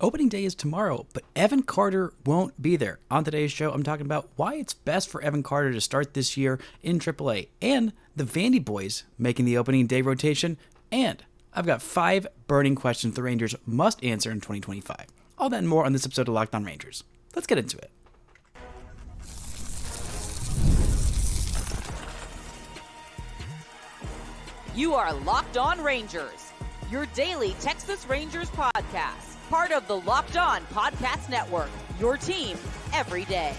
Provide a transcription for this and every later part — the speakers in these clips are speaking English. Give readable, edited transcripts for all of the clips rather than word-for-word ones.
Opening day is tomorrow, but Evan Carter won't be there. On today's show, I'm talking about why it's best for Evan Carter to start this year in AAA, and the Vandy boys making the opening day rotation, and I've got 5 burning questions the Rangers must answer in 2025. All that and more on this episode of Locked On Rangers. Let's get into it. You are Locked On Rangers, your daily Texas Rangers podcast, part of the Locked On Podcast Network, your team every day.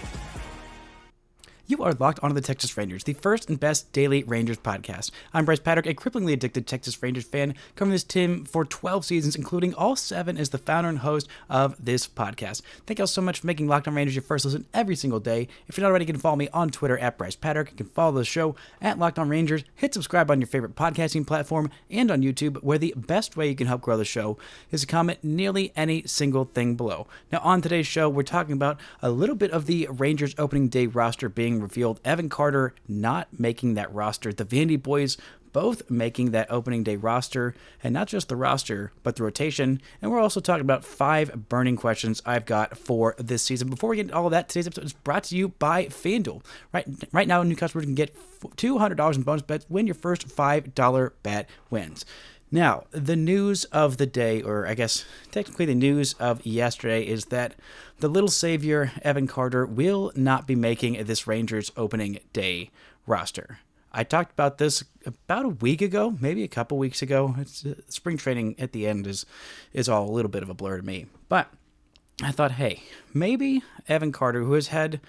You are locked onto the Texas Rangers, the first and best daily Rangers podcast. I'm Bryce Patrick, a cripplingly addicted Texas Rangers fan, covering this team for 12 seasons, including all 7 as the founder and host of this podcast. Thank you all so much for making Locked On Rangers your first listen every single day. If you're not already, you can follow me on Twitter at Bryce Patrick. You can follow the show at Locked On Rangers. Hit subscribe on your favorite podcasting platform and on YouTube, where the best way you can help grow the show is to comment nearly any single thing below. Now, on today's show, we're talking about a little bit of the Rangers opening day roster being revealed. Evan Carter not making that roster. The Vandy boys both making that opening day roster, and not just the roster, but the rotation. And we're also talking about 5 burning questions I've got for this season. Before we get into all of that, today's episode is brought to you by FanDuel. Right now, new customers can get $200 in bonus bets when your first $5 bet wins. Now, the news of the day, or I guess technically the news of yesterday, is that the little savior, Evan Carter, will not be making this Rangers opening day roster. I talked about this about a week ago, maybe a couple weeks ago. Spring training at the end is all a little bit of a blur to me. But I thought, hey, maybe Evan Carter, who has had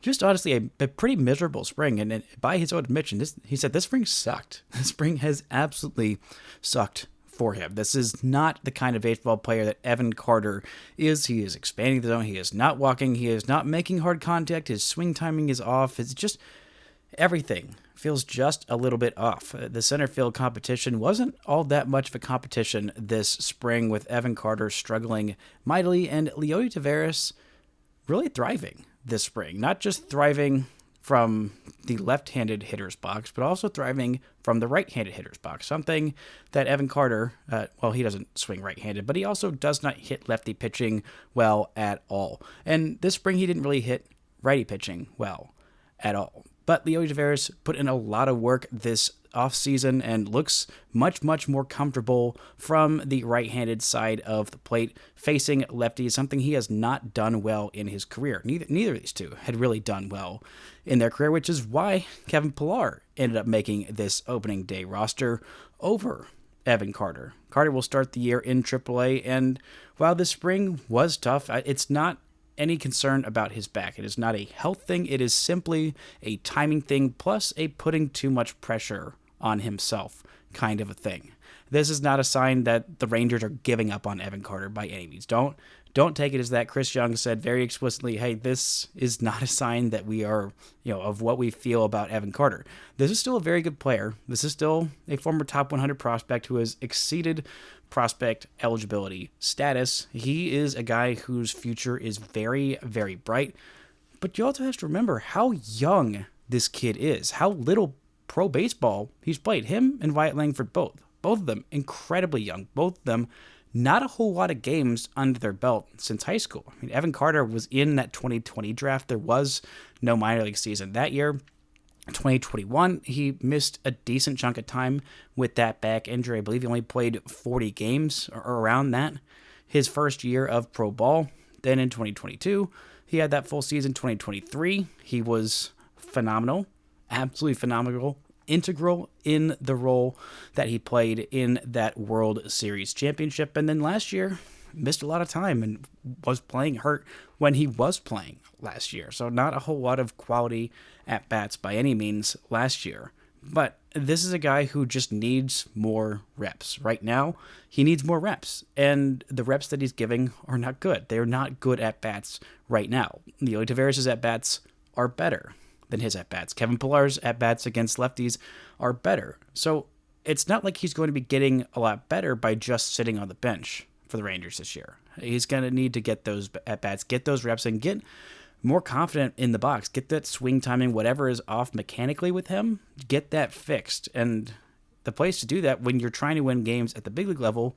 just honestly a pretty miserable spring, and by his own admission, he said this spring sucked. This spring has absolutely sucked for him. This is not the kind of baseball player that Evan Carter is. He is expanding the zone. He is not walking. He is not making hard contact. His swing timing is off. It's just everything feels just a little bit off. The center field competition wasn't all that much of a competition this spring, with Evan Carter struggling mightily and Leody Taveras really thriving this spring. Not just thriving from the left-handed hitter's box, but also thriving from the right-handed hitter's box. Something that Evan Carter, he doesn't swing right-handed, but he also does not hit lefty pitching well at all. And this spring, he didn't really hit righty pitching well at all. But Leody Taveras put in a lot of work this offseason and looks much, much more comfortable from the right-handed side of the plate, facing lefties, something he has not done well in his career. Neither of these two had really done well in their career, which is why Kevin Pillar ended up making this opening day roster over Evan Carter. Carter will start the year in AAA, and while this spring was tough, it's not any concern about his back. It is not a health thing. It is simply a timing thing, plus a putting too much pressure on himself kind of a thing. This is not a sign that the Rangers are giving up on Evan Carter by any means. Don't take it as that. Chris Young said very explicitly, hey, this is not a sign that we are, of what we feel about Evan Carter. This is still a very good player. This is still a former top 100 prospect who has exceeded prospect eligibility status. He is a guy whose future is very, very bright. But you also have to remember how young this kid is, how little pro baseball he's played. Him and Wyatt Langford both of them incredibly young. Both of them not a whole lot of games under their belt since high school. I mean, Evan Carter was in that 2020 draft. There was no minor league season that year. 2021, he missed a decent chunk of time with that back injury. I believe he only played 40 games or around that his first year of pro ball. Then in 2022, he had that full season. 2023, he was phenomenal, absolutely phenomenal, integral in the role that he played in that World Series championship. And then last year, missed a lot of time and was playing hurt when he was playing last year. So not a whole lot of quality at-bats by any means last year. But this is a guy who just needs more reps. Right now, he needs more reps. And the reps that he's giving are not good. They're not good at-bats right now. Leody Taveras' at-bats are better than his at-bats. Kevin Pillar's at-bats against lefties are better. So it's not like he's going to be getting a lot better by just sitting on the bench for the Rangers this year. He's going to need to get those at-bats, get those reps, and get more confident in the box. Get that swing timing, whatever is off mechanically with him, get that fixed. And the place to do that when you're trying to win games at the big league level,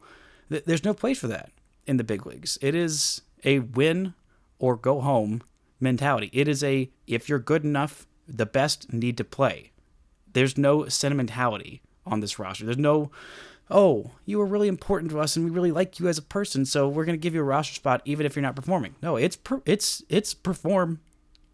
there's no place for that in the big leagues. It is a win or go home mentality. It is a, if you're good enough, the best need to play. There's no sentimentality on this roster. There's no, oh, you were really important to us and we really like you as a person, so we're going to give you a roster spot even if you're not performing. No, it's perform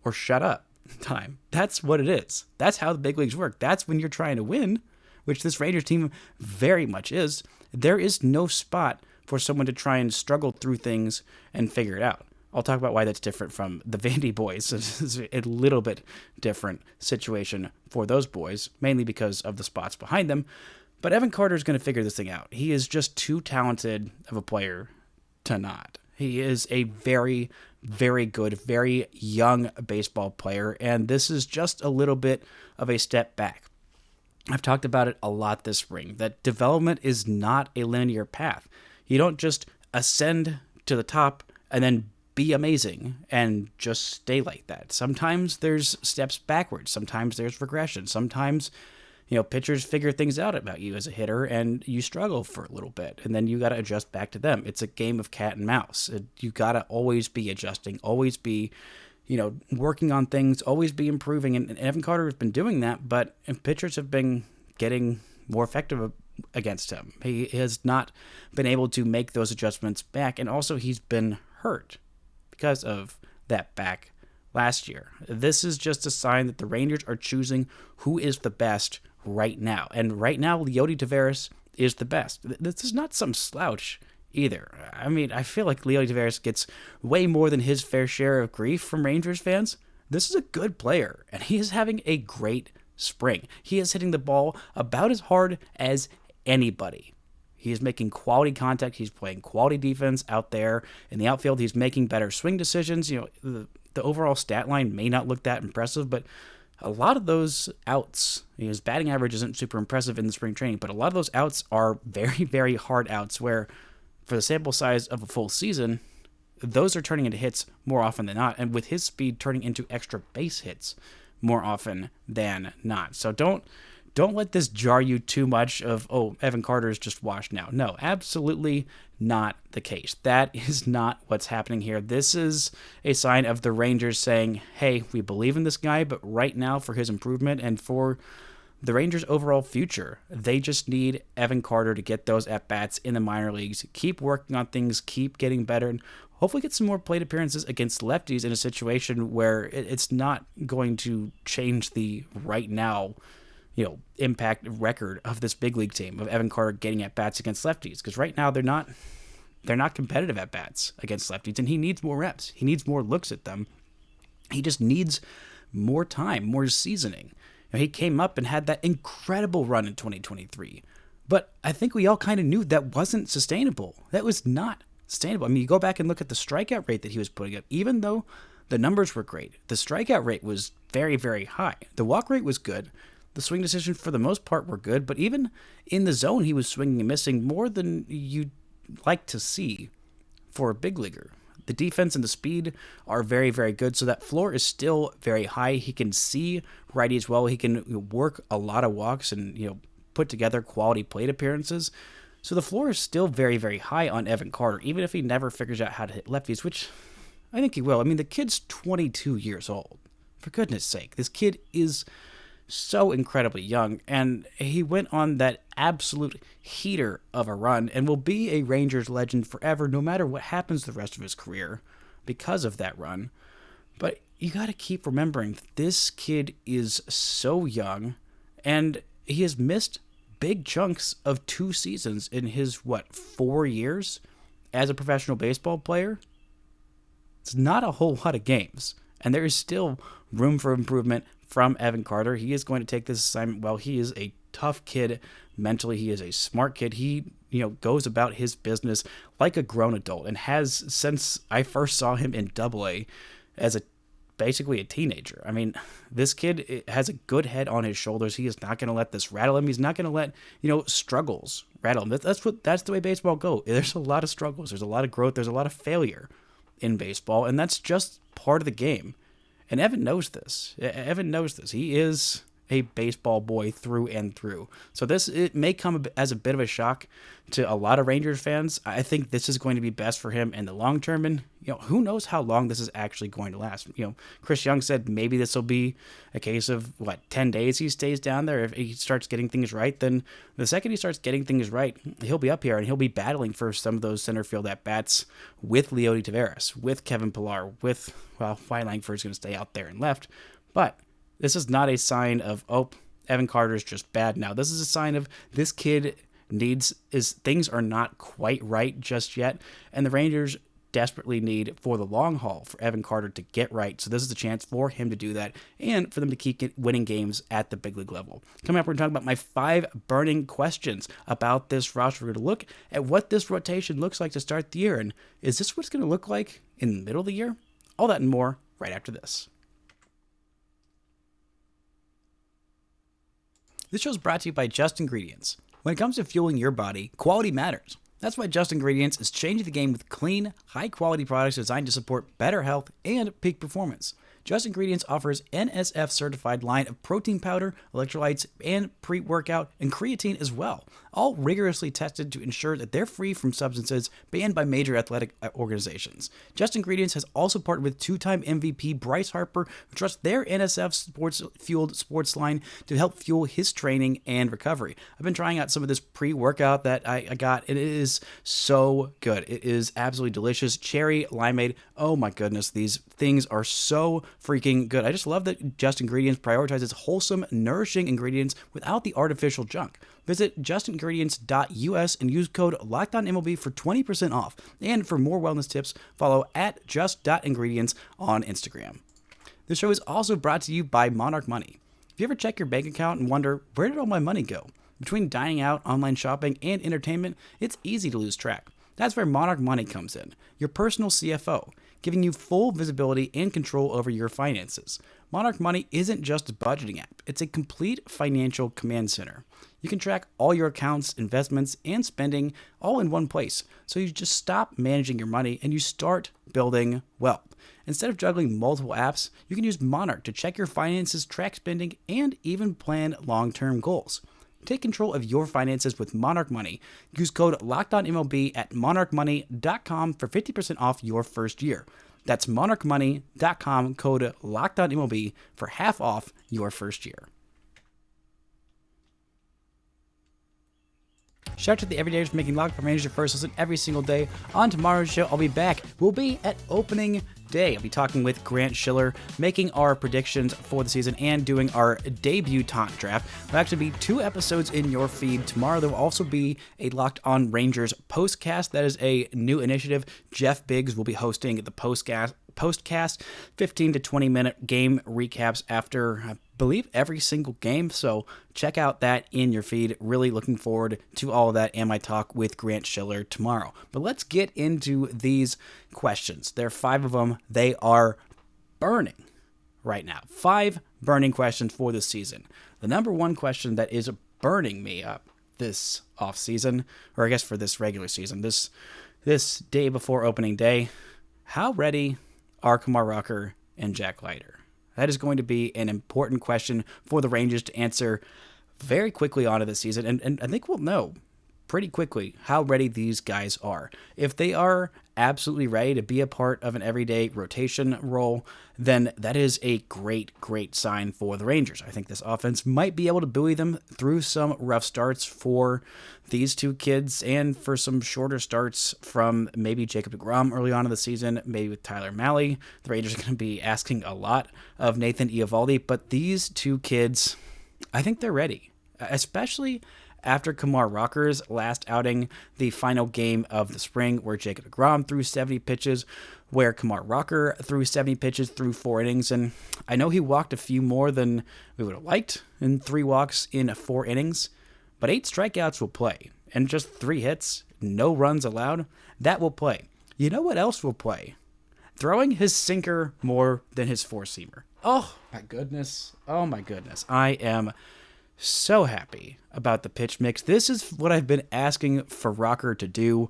or shut up time. That's what it is. That's how the big leagues work. That's when you're trying to win, which this Rangers team very much is. There is no spot for someone to try and struggle through things and figure it out. I'll talk about why that's different from the Vandy boys. It's a little bit different situation for those boys, mainly because of the spots behind them. But Evan Carter is going to figure this thing out. He is just too talented of a player to not. He is a very, very good, very young baseball player, and this is just a little bit of a step back. I've talked about it a lot this spring, that development is not a linear path. You don't just ascend to the top and then be amazing and just stay like that. Sometimes there's steps backwards. Sometimes there's regression. Sometimes, pitchers figure things out about you as a hitter and you struggle for a little bit and then you got to adjust back to them. It's a game of cat and mouse. You got to always be adjusting, always be, working on things, always be improving. And Evan Carter has been doing that, but pitchers have been getting more effective against him. He has not been able to make those adjustments back. And also he's been hurt because of that back last year. This is just a sign that the Rangers are choosing who is the best right now. And right now, Leody Taveras is the best. This is not some slouch either. I mean, I feel like Leody Taveras gets way more than his fair share of grief from Rangers fans. This is a good player, and he is having a great spring. He is hitting the ball about as hard as anybody. He is making quality contact. He's playing quality defense out there in the outfield. He's making better swing decisions. The overall stat line may not look that impressive, but a lot of those outs, his batting average isn't super impressive in the spring training, but a lot of those outs are very, very hard outs where for the sample size of a full season, those are turning into hits more often than not, and with his speed turning into extra base hits more often than not. So don't let this jar you too much of, oh, Evan Carter is just washed now. No, absolutely not the case. That is not what's happening here. This is a sign of the Rangers saying, hey, we believe in this guy, but right now for his improvement and for the Rangers' overall future, they just need Evan Carter to get those at-bats in the minor leagues, keep working on things, keep getting better, and hopefully get some more plate appearances against lefties in a situation where it's not going to change the right now impact record of this big league team of Evan Carter getting at bats against lefties, because right now they're not competitive at bats against lefties, and he needs more reps. He needs more looks at them. He just needs more time, more seasoning. He came up and had that incredible run in 2023, but I think we all kind of knew that wasn't sustainable. That was not sustainable. I mean, you go back and look at the strikeout rate that he was putting up, even though the numbers were great. The strikeout rate was very, very high. The walk rate was good. The swing decisions, for the most part, were good, but even in the zone, he was swinging and missing more than you'd like to see for a big leaguer. The defense and the speed are very, very good, so that floor is still very high. He can see righties well. He can work a lot of walks and put together quality plate appearances. So the floor is still very, very high on Evan Carter, even if he never figures out how to hit lefties, which I think he will. I mean, the kid's 22 years old. For goodness sake, this kid is so incredibly young, and he went on that absolute heater of a run and will be a Rangers legend forever, no matter what happens the rest of his career because of that run. But you got to keep remembering, this kid is so young, and he has missed big chunks of 2 seasons in his, 4 years as a professional baseball player? It's not a whole lot of games, and there is still room for improvement from Evan Carter. He is going to take this assignment well. He is a tough kid mentally. He is a smart kid. He, goes about his business like a grown adult and has since I first saw him in AA as basically a teenager. I mean, this kid has a good head on his shoulders. He is not going to let this rattle him. He's not going to let, struggles rattle him. That's the way baseball goes. There's a lot of struggles. There's a lot of growth. There's a lot of failure in baseball, and that's just part of the game. And Evan knows this. He is a baseball boy through and through. So it may come as a bit of a shock to a lot of Rangers fans. I think this is going to be best for him in the long term, and who knows how long this is actually going to last. Chris Young said maybe this will be a case of 10 days he stays down there. If he starts getting things right, then the second he starts getting things right, he'll be up here and he'll be battling for some of those center field at bats with Leody Taveras, with Kevin Pillar, with Wyatt Langford's going to stay out there and left. But this is not a sign of, Evan Carter's just bad now. This is a sign of this kid things are not quite right just yet, and the Rangers desperately need, for the long haul, for Evan Carter to get right. So this is a chance for him to do that and for them to keep winning games at the big league level. Coming up, we're going to talk about my 5 burning questions about this roster. We're going to look at what this rotation looks like to start the year, and is this what it's going to look like in the middle of the year? All that and more right after this. This show is brought to you by Just Ingredients. When it comes to fueling your body, quality matters. That's why Just Ingredients is changing the game with clean, high-quality products designed to support better health and peak performance. Just Ingredients offers NSF-certified line of protein powder, electrolytes, and pre-workout, and creatine as well, all rigorously tested to ensure that they're free from substances banned by major athletic organizations. Just Ingredients has also partnered with 2-time MVP Bryce Harper, who trusts their NSF sports-fueled sports line to help fuel his training and recovery. I've been trying out some of this pre-workout that I got, and it is so good. It is absolutely delicious. Cherry, limeade, oh my goodness, these things are so freaking good. I just love that Just Ingredients prioritizes wholesome, nourishing ingredients without the artificial junk. Visit justingredients.us and use code LOCKEDONMLB for 20% off. And for more wellness tips, follow at just.ingredients on Instagram. This show is also brought to you by Monarch Money. If you ever check your bank account and wonder, where did all my money go? Between dining out, online shopping, and entertainment, it's easy to lose track. That's where Monarch Money comes in, your personal CFO, giving you full visibility and control over your finances. Monarch Money isn't just a budgeting app, it's a complete financial command center. You can track all your accounts, investments, and spending all in one place, so you just stop managing your money and you start building wealth. Instead of juggling multiple apps, you can use Monarch to check your finances, track spending, and even plan long-term goals. Take control of your finances with Monarch Money. Use code LOCKEDONMLB at monarchmoney.com for 50% off your first year. That's monarchmoney.com, code LOCKEDONMLB for half off your first year. Shout out to the everydayers for making Locked On Rangers your first listen every single day. On tomorrow's show, I'll be back. We'll be at opening day. I'll be talking with Grant Schiller, making our predictions for the season and doing our debutante draft. There'll actually be 2 episodes in your feed tomorrow. There will also be a Locked On Rangers postcast. That is a new initiative. Jeff Biggs will be hosting the postcast, 15 to 20 minute game recaps after, I believe, every single game. So check out that in your feed. Really looking forward to all of that and my talk with Grant Schiller tomorrow. But let's get into these questions. There are 5 of them. They are burning right now. 5 burning questions for this season. The number one question that is burning me up this off season, or I guess for this regular season, this day before opening day, how ready are Kumar Rocker and Jack Leiter? That is going to be an important question for the Rangers to answer very quickly onto the season, and I think we'll know pretty quickly how ready these guys are. If they are absolutely ready to be a part of an everyday rotation role, then that is a great, great sign for the Rangers. I think this offense might be able to buoy them through some rough starts for these 2 kids and for some shorter starts from maybe Jacob deGrom early on in the season, maybe with Tyler Mahle. The Rangers are going to be asking a lot of Nathan Eovaldi, but these 2 kids, I think they're ready, especially after Kumar Rocker's last outing, the final game of the spring, where Jacob deGrom threw 70 pitches, where Kumar Rocker threw 70 pitches through 4 innings, and I know he walked a few more than we would have liked in 3 walks in 4 innings, but 8 strikeouts will play, and just 3 hits, no runs allowed, that will play. You know what else will play? Throwing his sinker more than his 4-seamer. Oh my goodness. I am so happy about the pitch mix. This is what I've been asking for Rocker to do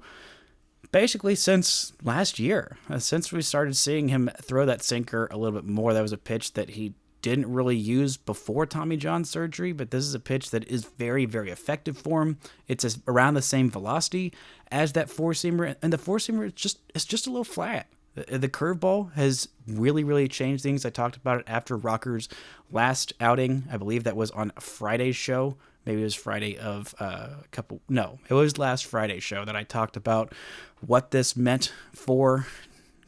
basically since last year, since we started seeing him throw that sinker a little bit more. That was a pitch that he didn't really use before Tommy John surgery, but this is a pitch that is very, very effective for him. It's around the same velocity as that four-seamer, and the four-seamer it's just a little flat. The curveball has really, really changed things. I talked about it after Rocker's last outing. I believe that was on Friday's show. Maybe it was Friday of it was last Friday's show that I talked about what this meant for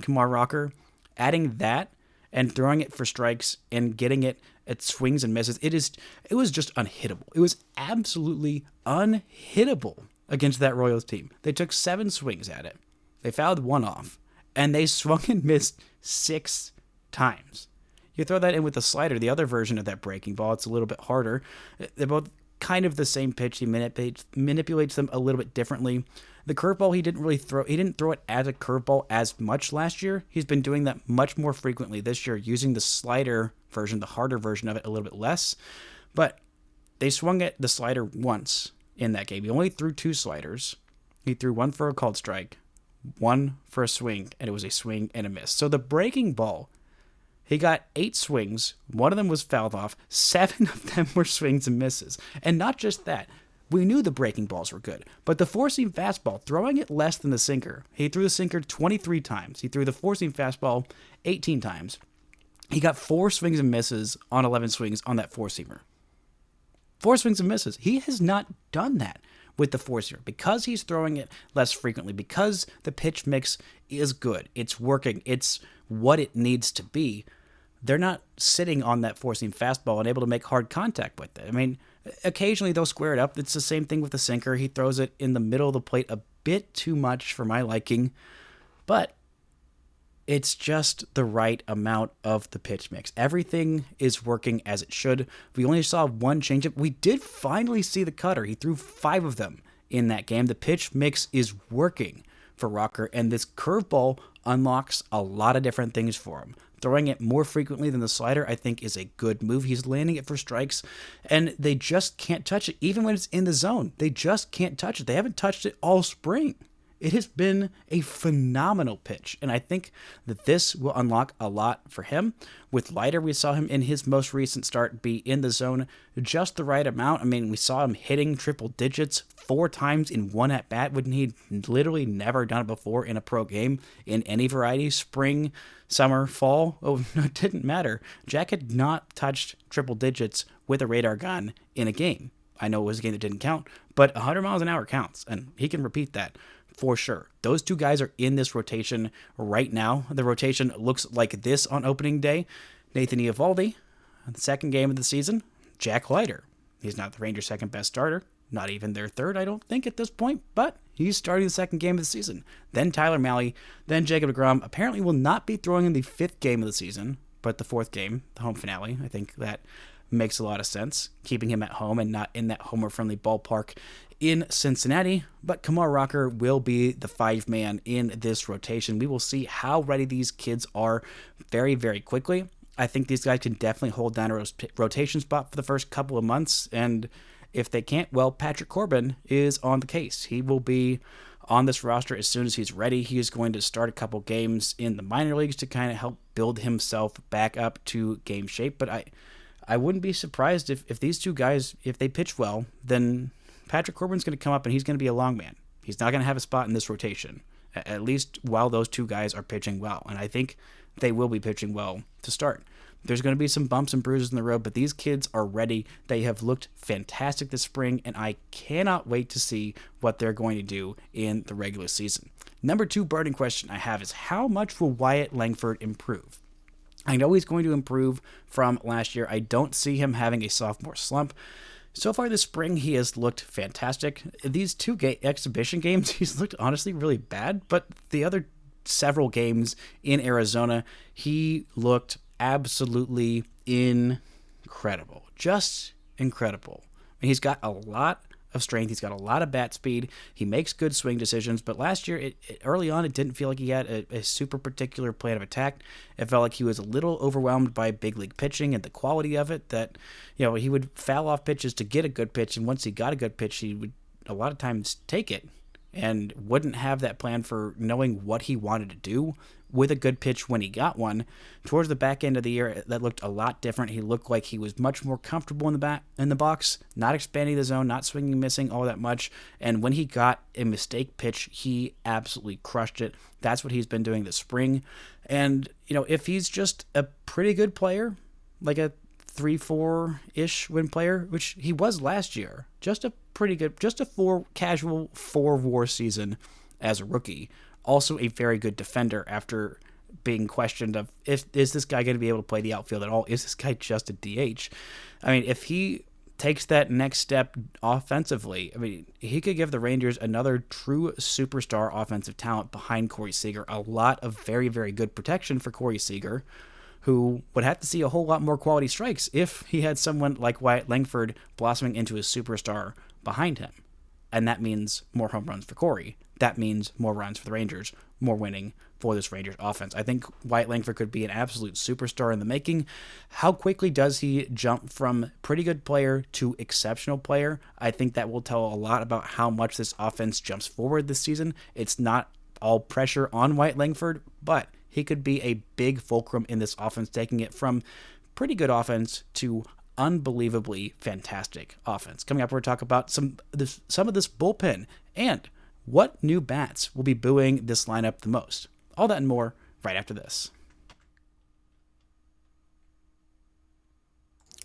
Kumar Rocker. Adding that and throwing it for strikes and getting it at swings and misses, it was just unhittable. It was absolutely unhittable against that Royals team. They took 7 swings at it. They fouled 1 off, and they swung and missed 6 times. You throw that in with the slider, the other version of that breaking ball, it's a little bit harder. They're both kind of the same pitch. He manipulates them a little bit differently. The curveball he didn't throw it as a curveball as much last year. He's been doing that much more frequently this year, using the slider version, the harder version of it, a little bit less. But they swung at the slider once in that game. He only threw 2 sliders. He threw 1 for a called strike, 1 for a swing, and it was a swing and a miss. So the breaking ball, he got 8 swings. 1 of them was fouled off. 7 of them were swings and misses. And not just that. We knew the breaking balls were good, but the four-seam fastball, throwing it less than the sinker. He threw the sinker 23 times. He threw the four-seam fastball 18 times. He got 4 swings and misses on 11 swings on that four-seamer. 4 swings and misses. He has not done that with the four-seamer because he's throwing it less frequently, because the pitch mix is good. It's working. It's what it needs to be. They're not sitting on that four-seam fastball and able to make hard contact with it. I mean, occasionally they'll square it up. It's the same thing with the sinker. He throws it in the middle of the plate a bit too much for my liking, but it's just the right amount of the pitch mix. Everything is working as it should. We only saw 1 changeup. We did finally see the cutter. He threw 5 of them in that game. The pitch mix is working for Rocker, and this curveball unlocks a lot of different things for him. Throwing it more frequently than the slider, I think, is a good move. He's landing it for strikes, and they just can't touch it. Even when it's in the zone, they just can't touch it. They haven't touched it all spring. It has been a phenomenal pitch, and I think that this will unlock a lot for him. With Leiter, we saw him in his most recent start be in the zone just the right amount. I mean, we saw him hitting triple digits 4 times in 1 at-bat when he'd literally never done it before in a pro game in any variety, spring, summer, fall. Oh, no, it didn't matter. Jack had not touched triple digits with a radar gun in a game. I know it was a game that didn't count, but 100 miles an hour counts, and he can repeat that for sure. Those 2 guys are in this rotation right now. The rotation looks like this on opening day. Nathan Eovaldi, the second game of the season. Jack Leiter. He's not the Rangers' second best starter. Not even their third, I don't think, at this point, but he's starting the second game of the season. Then Tyler Mahle, then Jacob deGrom. Apparently will not be throwing in the 5th game of the season, but the 4th game, the home finale. I think that makes a lot of sense, keeping him at home and not in that homer-friendly ballpark in Cincinnati. But Kumar Rocker will be the 5-man in this rotation. We will see how ready these kids are very, very quickly. I think these guys can definitely hold down a rotation spot for the first couple of months, and if they can't, well, Patrick Corbin is on the case. He will be on this roster as soon as he's ready. He is going to start a couple games in the minor leagues to kind of help build himself back up to game shape. But I wouldn't be surprised if these 2 guys, if they pitch well, then Patrick Corbin's going to come up and he's going to be a long man. He's not going to have a spot in this rotation, at least while those 2 guys are pitching well. And I think they will be pitching well to start. There's going to be some bumps and bruises in the road, but these kids are ready. They have looked fantastic this spring, and I cannot wait to see what they're going to do in the regular season. Number 2 burning question I have is, how much will Wyatt Langford improve? I know he's going to improve from last year. I don't see him having a sophomore slump. So far this spring, he has looked fantastic. These 2 exhibition games, he's looked honestly really bad, but the other several games in Arizona, he looked absolutely incredible. Just incredible. And he's got a lot of strength. He's got a lot of bat speed. He makes good swing decisions. But last year, early on, it didn't feel like he had a super particular plan of attack. It felt like he was a little overwhelmed by big league pitching and the quality of it, that, you know, he would foul off pitches to get a good pitch. And once he got a good pitch, he would a lot of times take it and wouldn't have that plan for knowing what he wanted to do with a good pitch when he got one. Towards the back end of the year, that looked a lot different. He looked like he was much more comfortable in the box, not expanding the zone, not swinging, missing all that much. And when he got a mistake pitch, he absolutely crushed it. That's what he's been doing this spring. And, if he's just a pretty good player, like a 3-4-ish win player, which he was last year, just a casual 4-WAR season as a rookie. Also a very good defender after being questioned of, is this guy going to be able to play the outfield at all? Is this guy just a DH? I mean, if he takes that next step offensively, he could give the Rangers another true superstar offensive talent behind Corey Seager. A lot of very, very good protection for Corey Seager, who would have to see a whole lot more quality strikes if he had someone like Wyatt Langford blossoming into a superstar behind him. And that means more home runs for Corey. That means more runs for the Rangers, more winning for this Rangers offense. I think Wyatt Langford could be an absolute superstar in the making. How quickly does he jump from pretty good player to exceptional player? I think that will tell a lot about how much this offense jumps forward this season. It's not all pressure on Wyatt Langford, but he could be a big fulcrum in this offense, taking it from pretty good offense to unbelievably fantastic offense. Coming up, we're going to talk about some of this bullpen and what new bats will be buoying this lineup the most. All that and more right after this.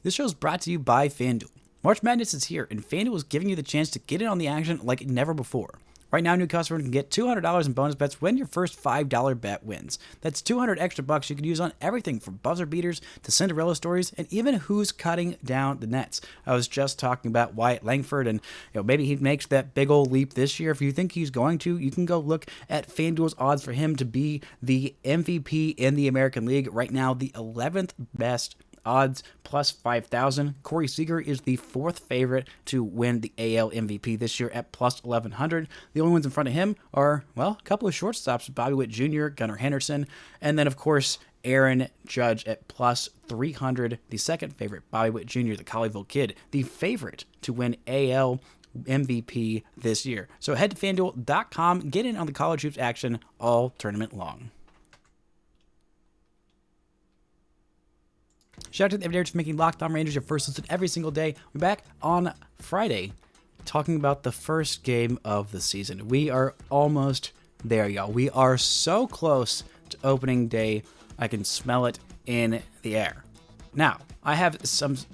This show is brought to you by FanDuel. March Madness is here, and FanDuel is giving you the chance to get in on the action like never before. Right now, new customers can get $200 in bonus bets when your first $5 bet wins. That's $200 extra bucks you can use on everything from buzzer beaters to Cinderella stories and even who's cutting down the nets. I was just talking about Wyatt Langford, and maybe he makes that big old leap this year. If you think he's going to, you can go look at FanDuel's odds for him to be the MVP in the American League. Right now, the 11th best odds, plus 5,000. Corey Seager is the fourth favorite to win the AL MVP this year at plus 1,100. The only ones in front of him are, a couple of shortstops, Bobby Witt Jr., Gunnar Henderson, and then, of course, Aaron Judge at plus 300. The second favorite, Bobby Witt Jr., the Colleyville kid, the favorite to win AL MVP this year. So head to FanDuel.com, get in on the college hoops action all tournament long. Shout out to the Everydayers for making Locked On Rangers your first listen every single day. We're back on Friday talking about the first game of the season. We are almost there, y'all. We are so close to opening day. I can smell it in the air. Now, I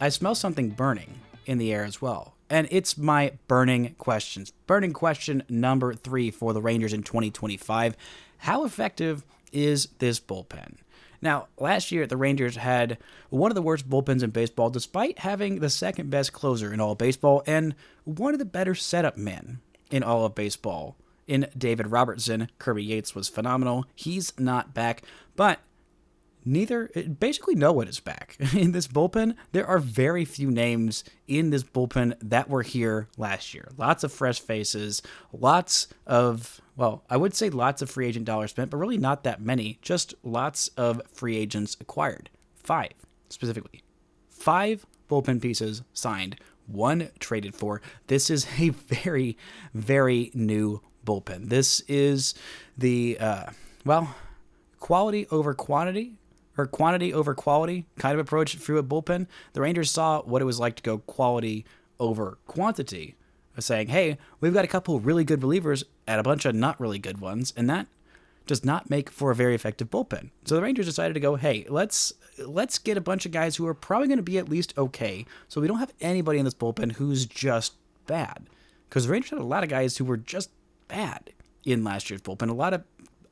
smell something burning in the air as well. And it's my burning questions. Burning question number 3 for the Rangers in 2025. How effective is this bullpen? Now, last year, the Rangers had one of the worst bullpens in baseball, despite having the second best closer in all of baseball and one of the better setup men in all of baseball in David Robertson. Kirby Yates was phenomenal. He's not back, but basically no one is back in this bullpen. There are very few names in this bullpen that were here last year. Lots of fresh faces, I would say lots of free agent dollars spent, but really not that many. Just lots of free agents acquired. 5, specifically. 5 bullpen pieces signed, 1 traded for. This is a very, very new bullpen. This is the, quality over quantity, or quantity over quality kind of approach through a bullpen. The Rangers saw what it was like to go quality over quantity, saying, hey, we've got a couple really good relievers and a bunch of not really good ones, and that does not make for a very effective bullpen. So the Rangers decided to go, hey, let's get a bunch of guys who are probably going to be at least okay, so we don't have anybody in this bullpen who's just bad. Because the Rangers had a lot of guys who were just bad in last year's bullpen, a lot of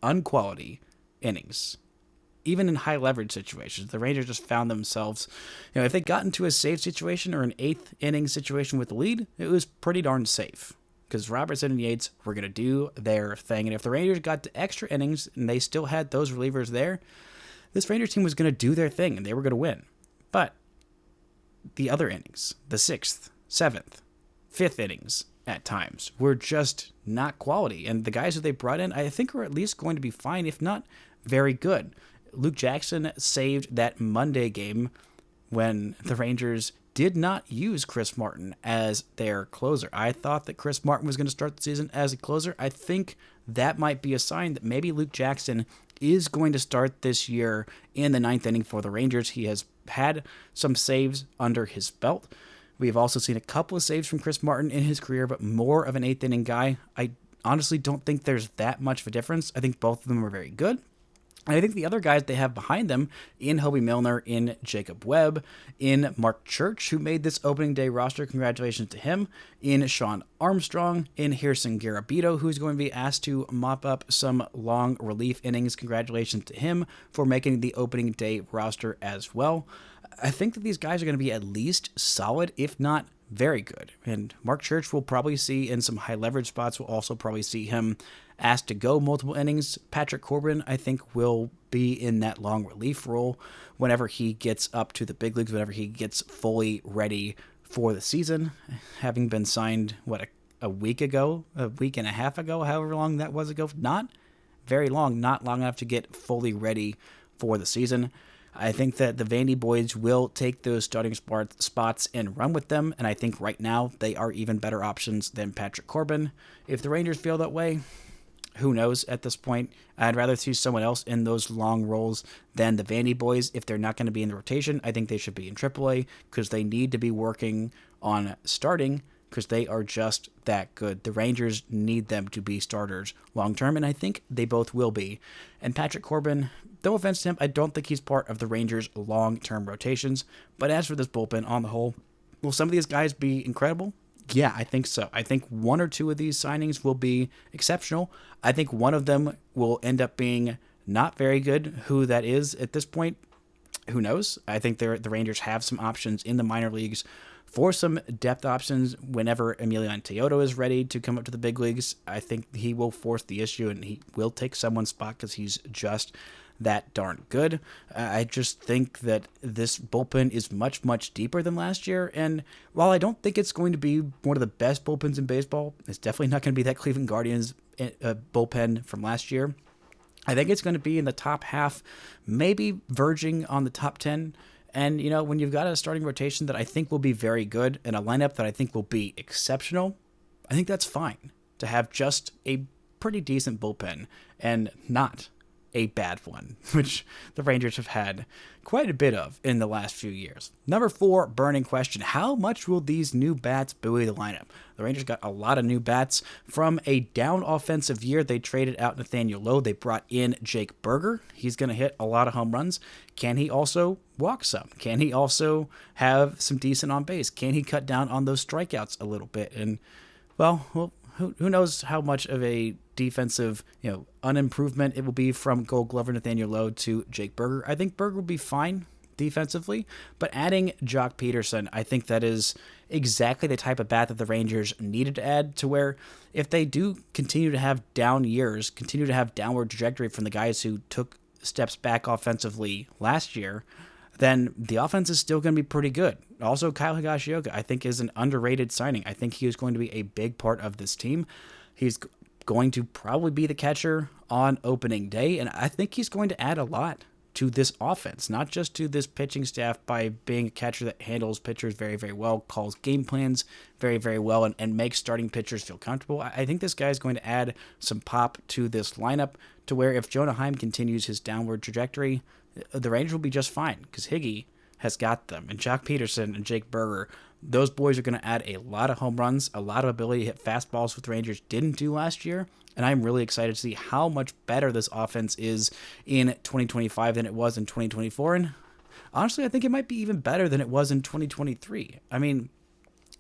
unquality innings. Even in high leverage situations, the Rangers just found themselves, if they got into a safe situation or an 8th inning situation with the lead, it was pretty darn safe because Robertson and Yates were going to do their thing. And if the Rangers got to extra innings and they still had those relievers there, this Rangers team was going to do their thing and they were going to win. But the other innings, the 6th, 7th, 5th innings at times were just not quality. And the guys that they brought in, I think, are at least going to be fine, if not very good. Luke Jackson saved that Monday game when the Rangers did not use Chris Martin as their closer. I thought that Chris Martin was going to start the season as a closer. I think that might be a sign that maybe Luke Jackson is going to start this year in the ninth inning for the Rangers. He has had some saves under his belt. We've also seen a couple of saves from Chris Martin in his career, but more of an eighth inning guy. I honestly don't think there's that much of a difference. I think both of them are very good. And I think the other guys they have behind them, in Hobie Milner, in Jacob Webb, in Mark Church, who made this opening day roster, congratulations to him, in Sean Armstrong, in Harrison Garabito, who's going to be asked to mop up some long relief innings, congratulations to him for making the opening day roster as well. I think that these guys are going to be at least solid, if not very good. And Mark Church will probably see in some high leverage spots. We'll also probably see him asked to go multiple innings. Patrick Corbin, I think, will be in that long relief role whenever he gets up to the big leagues, whenever he gets fully ready for the season, having been signed, a week ago, a week and a half ago, however long that was ago. Not very long, not long enough to get fully ready for the season. I think that the Vandy boys will take those starting spots and run with them, and I think right now they are even better options than Patrick Corbin. If the Rangers feel that way, who knows at this point? I'd rather see someone else in those long roles than the Vandy boys. If they're not going to be in the rotation, I think they should be in AAA because they need to be working on starting because they are just that good. The Rangers need them to be starters long term, and I think they both will be. And Patrick Corbin, no offense to him, I don't think he's part of the Rangers' long-term rotations. But as for this bullpen on the whole, will some of these guys be incredible? Yeah, I think so. I think one or two of these signings will be exceptional. I think one of them will end up being not very good. Who that is at this point, who knows? I think the Rangers have some options in the minor leagues for some depth options whenever Emiliano Teodo is ready to come up to the big leagues. I think he will force the issue and he will take someone's spot because he's just that darn good. I just think that this bullpen is much, much deeper than last year. And while I don't think it's going to be one of the best bullpens in baseball, it's definitely not going to be that Cleveland Guardians bullpen from last year. I think it's going to be in the top half, maybe verging on the top 10. And, when you've got a starting rotation that I think will be very good and a lineup that I think will be exceptional, I think that's fine to have just a pretty decent bullpen and not a bad one, which the Rangers have had quite a bit of in the last few years. Number 4, burning question. How much will these new bats buoy the lineup? The Rangers got a lot of new bats. From a down offensive year, they traded out Nathaniel Lowe. They brought in Jake Berger. He's going to hit a lot of home runs. Can he also walk some? Can he also have some decent on base? Can he cut down on those strikeouts a little bit? And, well, who knows how much of a defensive, unimprovement it will be from Gold Glover Nathaniel Lowe to Jake Berger. I think Berger will be fine defensively, but adding Jock Peterson, I think that is exactly the type of bat that the Rangers needed to add, to where if they do continue to have down years, continue to have downward trajectory from the guys who took steps back offensively last year, then the offense is still going to be pretty good. Also, Kyle Higashioka, I think, is an underrated signing. I think he is going to be a big part of this team. He's going to probably be the catcher on opening day, and I think he's going to add a lot to this offense, not just to this pitching staff by being a catcher that handles pitchers very, very well, calls game plans very, very well, and makes starting pitchers feel comfortable. I think this guy is going to add some pop to this lineup to where if Jonah Heim continues his downward trajectory, the Rangers will be just fine because Higgy has got them. And Jock Peterson and Jake Berger, those boys are going to add a lot of home runs, a lot of ability to hit fastballs, what the Rangers didn't do last year. And I'm really excited to see how much better this offense is in 2025 than it was in 2024. And honestly, I think it might be even better than it was in 2023. I mean,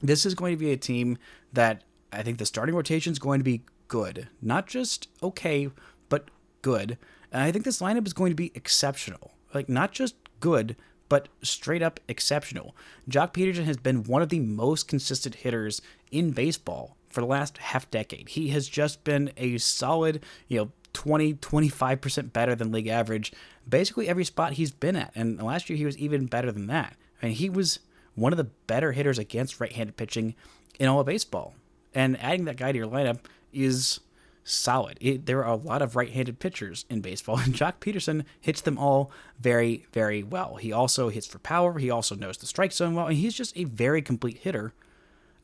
this is going to be a team that I think the starting rotation is going to be good. Not just okay, but good. And I think this lineup is going to be exceptional. Like, not just good, but straight up exceptional. Jock Peterson has been one of the most consistent hitters in baseball for the last half decade. He has just been a solid, 20-25% better than league average, basically every spot he's been at. And last year he was even better than that. I mean, he was one of the better hitters against right-handed pitching in all of baseball. And adding that guy to your lineup is solid. There are a lot of right-handed pitchers in baseball, and Jock Peterson hits them all very, very well. He also hits for power. He also knows the strike zone well, and he's just a very complete hitter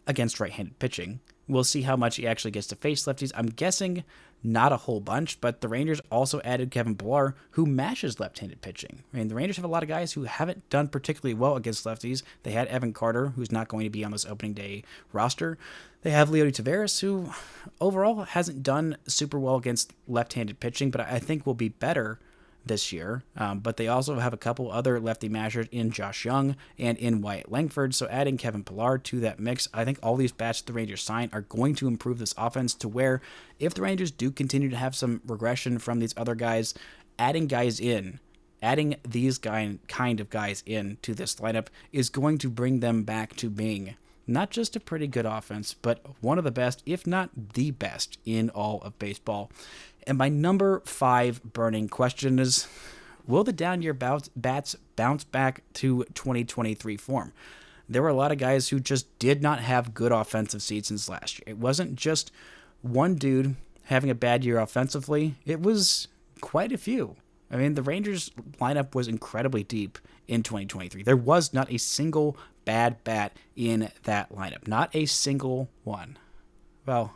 against right-handed pitching. We'll see how much he actually gets to face lefties. I'm guessing not a whole bunch, but the Rangers also added Kevin Pillar, who mashes left-handed pitching. I mean, the Rangers have a lot of guys who haven't done particularly well against lefties. They had Evan Carter, who's not going to be on this opening day roster. They have Leody Taveras, who overall hasn't done super well against left-handed pitching, but I think will be better this year. But they also have a couple other lefty mashers in Josh Young and in Wyatt Langford. So adding Kevin Pillar to that mix, I think all these bats the Rangers sign are going to improve this offense to where if the Rangers do continue to have some regression from these other guys, adding these kind of guys in to this lineup is going to bring them back to being not just a pretty good offense, but one of the best, if not the best, in all of baseball. And my number 5 burning question is, will the down-year bats bounce back to 2023 form? There were a lot of guys who just did not have good offensive seasons last year. It wasn't just one dude having a bad year offensively. It was quite a few. I mean, the Rangers lineup was incredibly deep in 2023. There was not a single bad bat in that lineup. Not a single one. Well,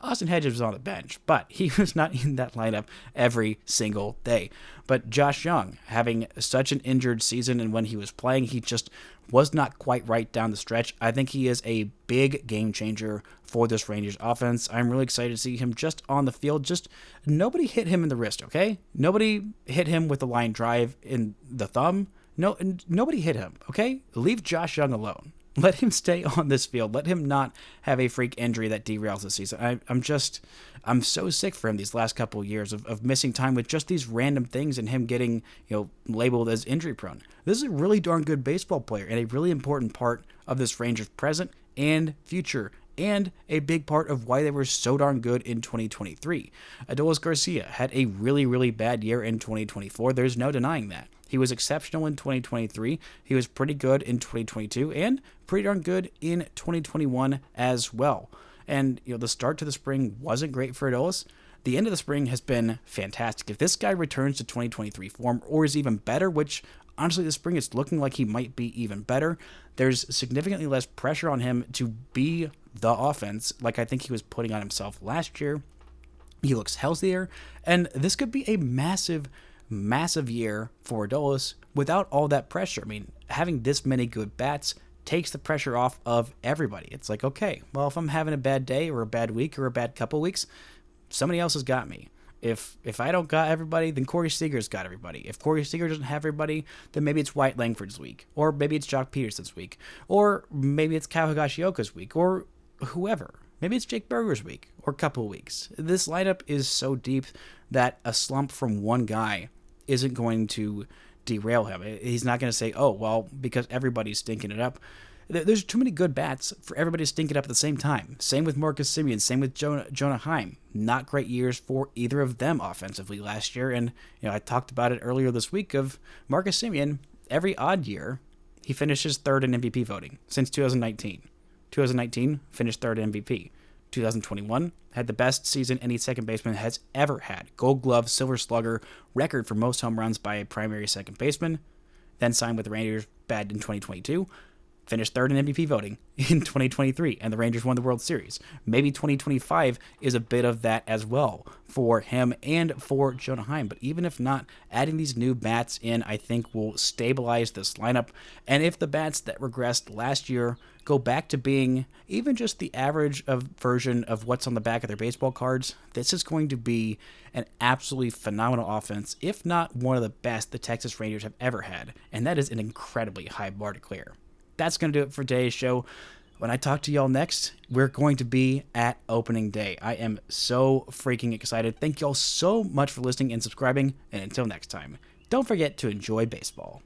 Austin Hedges was on the bench, but he was not in that lineup every single day. But Josh Young, having such an injured season, and when he was playing, he just was not quite right down the stretch. I think he is a big game changer for this Rangers offense. I'm really excited to see him just on the field. Just nobody hit him in the wrist, okay? Nobody hit him with a line drive in the thumb. No, nobody hit him, okay? Leave Josh Young alone. Let him stay on this field. Let him not have a freak injury that derails the season. I'm so sick for him these last couple of years of missing time with just these random things and him getting, labeled as injury prone. This is a really darn good baseball player and a really important part of this Rangers present and future, and a big part of why they were so darn good in 2023. Adolis Garcia had a really, really bad year in 2024. There's no denying that. He was exceptional in 2023. He was pretty good in 2022 and pretty darn good in 2021 as well. And, the start to the spring wasn't great for Adolis. The end of the spring has been fantastic. If this guy returns to 2023 form or is even better, which honestly this spring it's looking like he might be even better, there's significantly less pressure on him to be the offense like I think he was putting on himself last year. He looks healthier, and this could be a massive year for Adolis without all that pressure. I mean, having this many good bats takes the pressure off of everybody. It's like, okay, well, if I'm having a bad day or a bad week or a bad couple weeks, somebody else has got me. If I don't got everybody, then Corey Seager's got everybody. If Corey Seager doesn't have everybody, then maybe it's Wyatt Langford's week, or maybe it's Jock Peterson's week, or maybe it's Kyle Higashioka's week, or whoever. Maybe it's Jake Berger's week, or a couple of weeks. This lineup is so deep that a slump from one guy isn't going to derail him. He's not going to say, oh, well, because everybody's stinking it up. There's too many good bats for everybody to stink it up at the same time. Same with Marcus Semien, same with Jonah Heim. Not great years for either of them offensively last year. And I talked about it earlier this week of Marcus Semien. Every odd year, he finishes third in MVP voting since 2019. 2019 finished third in MVP. 2021 had the best season any second baseman has ever had. Gold Glove, Silver Slugger, record for most home runs by a primary second baseman. Then signed with the Rangers, bad in 2022. Finished third in MVP voting in 2023, and the Rangers won the World Series. Maybe 2025 is a bit of that as well for him and for Jonah Heim. But even if not, adding these new bats in, I think, will stabilize this lineup. And if the bats that regressed last year go back to being even just the average version of what's on the back of their baseball cards, this is going to be an absolutely phenomenal offense, if not one of the best the Texas Rangers have ever had. And that is an incredibly high bar to clear. That's going to do it for today's show. When I talk to y'all next, we're going to be at opening day. I am so freaking excited. Thank y'all so much for listening and subscribing. And until next time, don't forget to enjoy baseball.